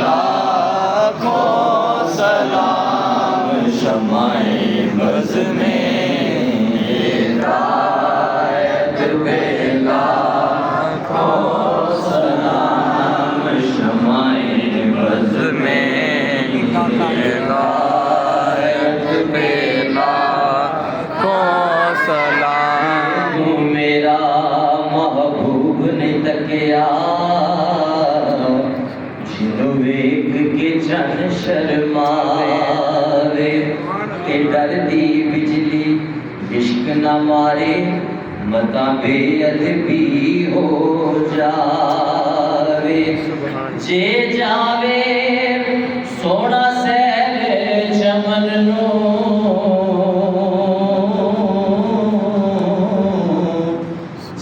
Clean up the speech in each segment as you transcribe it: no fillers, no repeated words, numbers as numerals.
लाखों सलाम शमाए बज़ में हिदायत पे लाखों सलाम शमाए बज़ में हिदायत पे लाखों सलाम। मेरा महबूब ने तकिया जिन्हों वेख के जन शर्मावे के डर दी बिजली इश्क न मारे मता बेअदबी हो जावे। जे जावे सोना सैर चमन नो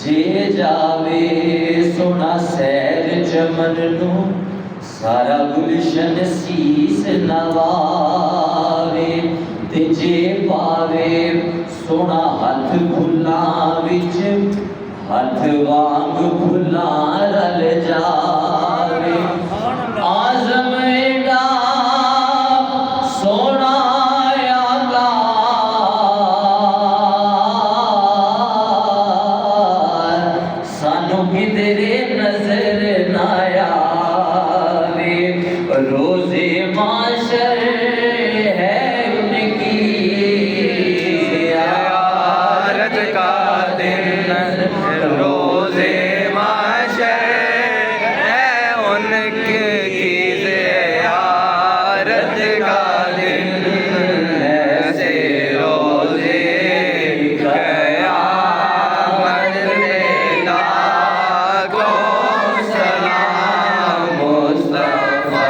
जे जावे सोना सैर चमन नो सारा गुलशन शीस नवावे ते जे पावे सोना हथ फुल्लां विच हथ वांग फुल्लां रल जावे। आज़म एडा सोना आला सानू किधरे नजर ना आवे। रोज़े माशर है उनकी ज़ियारत का दिन। रोज़े माशर है उनकी ज़ियारत का दिन। ऐसे रोज़े क़यामत में लाखों सलाम मुस्तफ़ा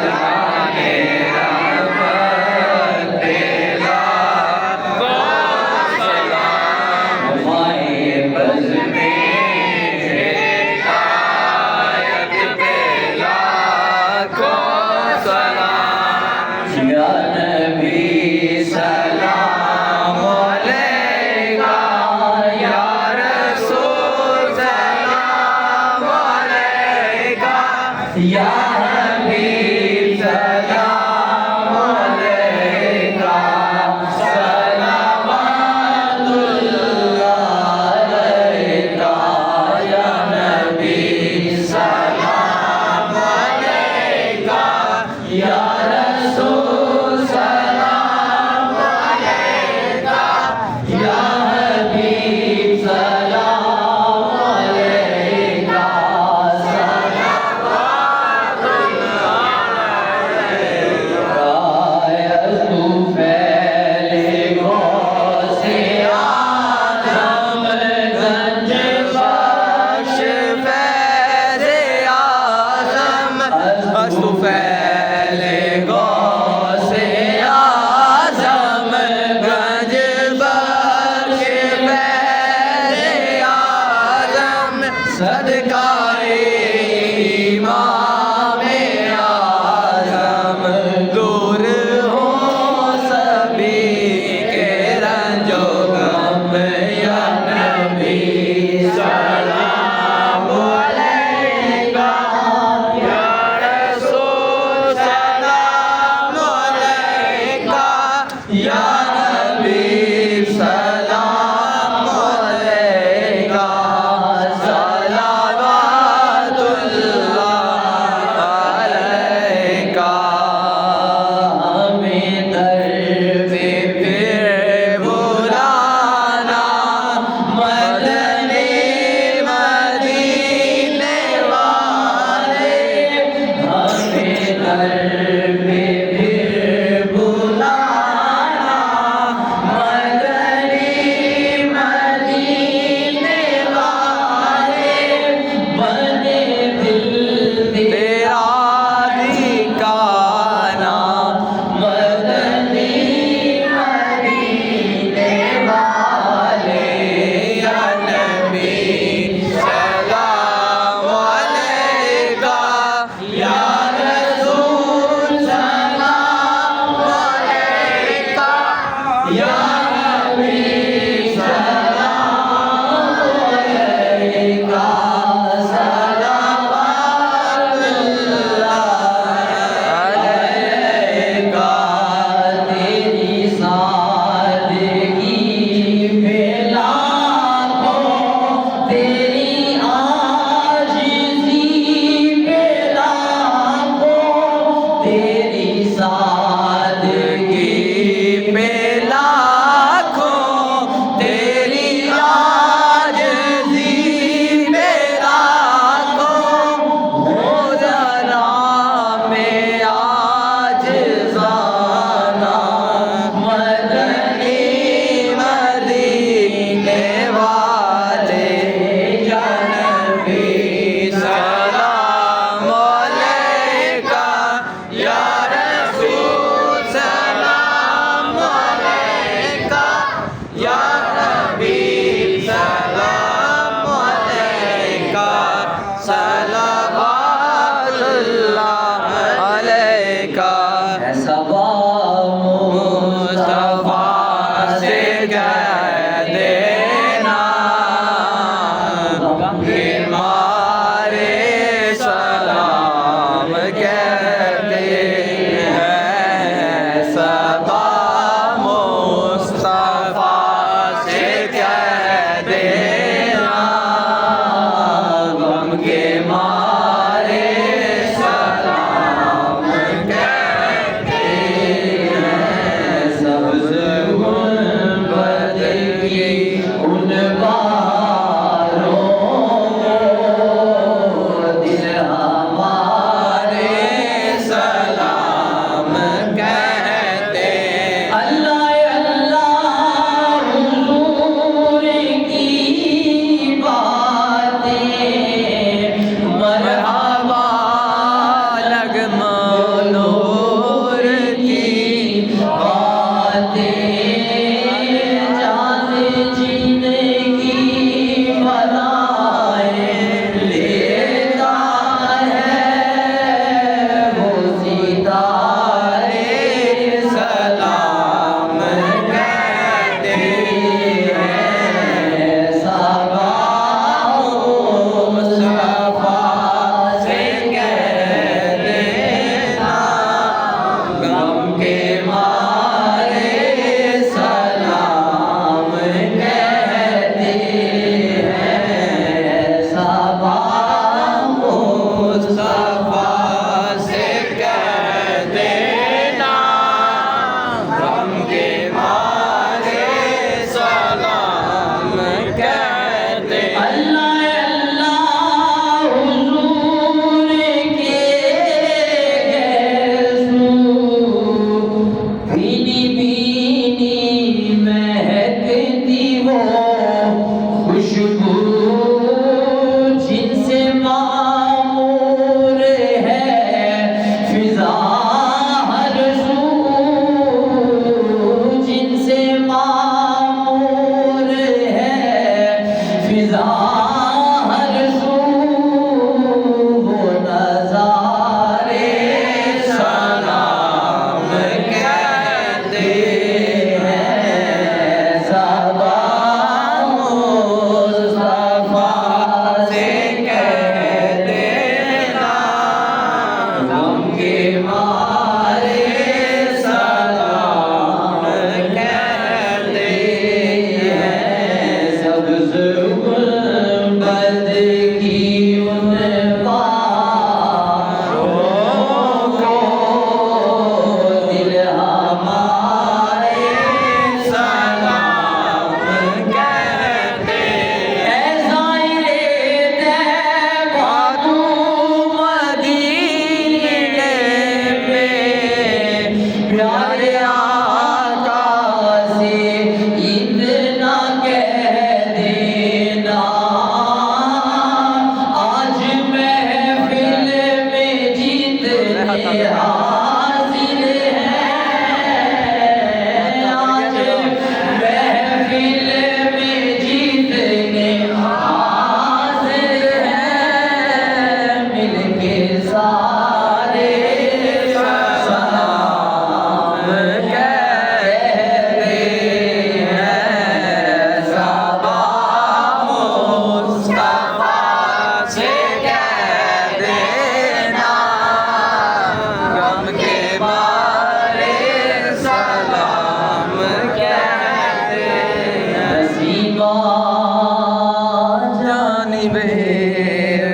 जाने रहमत पे लाखों सलाम हमारे बज़ में हिदायत पे लाखों सलाम। या नबी सलाम अलैका या रसूल सलाम अलैका या हबीब सलाम अलैका सलावतुल्लाह अलैका या नबी सलाम अलैका या रसूल सलाम अलैका या हबीब सलाम अलैका तू फैले गौसे आज़म गंज बख्श फैज़े आज़म। तू फैले गौसे आज़म गंज बख्श फैज़े आज़म। सदकाए इमामे आज़म दूर हो सभी के रंजो गम। या नबी सलाम अलैका या रसूल सलाम अलैका या हबीब सलाम अलैका सलावतुल्लाह अलैका। हमें दर पे फिर बुलाना मदनी मदीने वाले। हमें दर पे फिर बुलाना मदनी मदीने वाले। बने दिल तेरा ठिकाना मदनी मदीने वाले। या नबी सलाम अलैका या रसूल सलाम अलैका या हबीब सलाम अलैका सलावतुल्लाह गम के मारे सलाम कहते हैं, सब्ज़ गुंबद की उन बाहों को दिल हमारे सलाम कहते हैं। ज़ाहिरे तैबा तू मदीने में, प्यारे आका से इतना कह देना, आज महफिल में जीतने हाजिर हैं, आज महफिल में जीतने हाजिर हैं, मिलके सारे सलाम कहते हैं। सबा मुस्तफा से कह देना, गम के मारे सलाम कहते हैं। नसीबा जानिबे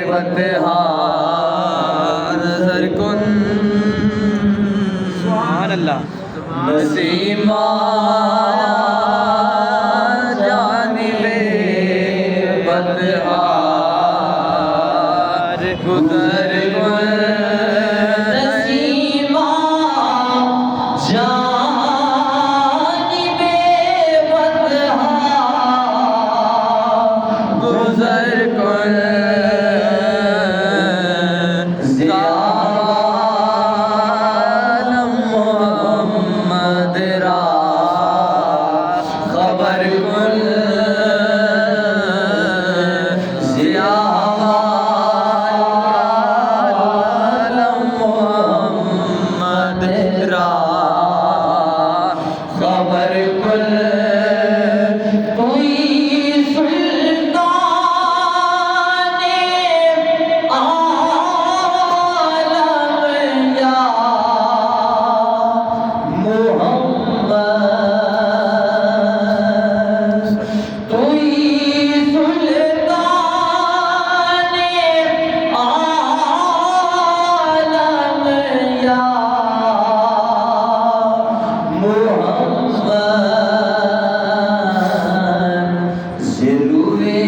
बतहा नज़र कुन, सुभान अल्लाह। नसीबा जानिबे बतहा गुज़र कुन, नसीबा जानिबे बतहा गुज़र कुन, ज़ालम मोहम्मद रा खबर कुन, ज़ालम मोहम्मद रा खबर कुन। कोई सुल्ताने आलम या मोहम्मद, कोई सुल्ताने आलम या मोहम्मद, ज़रूरे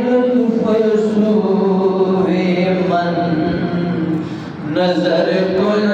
लुत्फ़ सूवे मन नज़र कुन।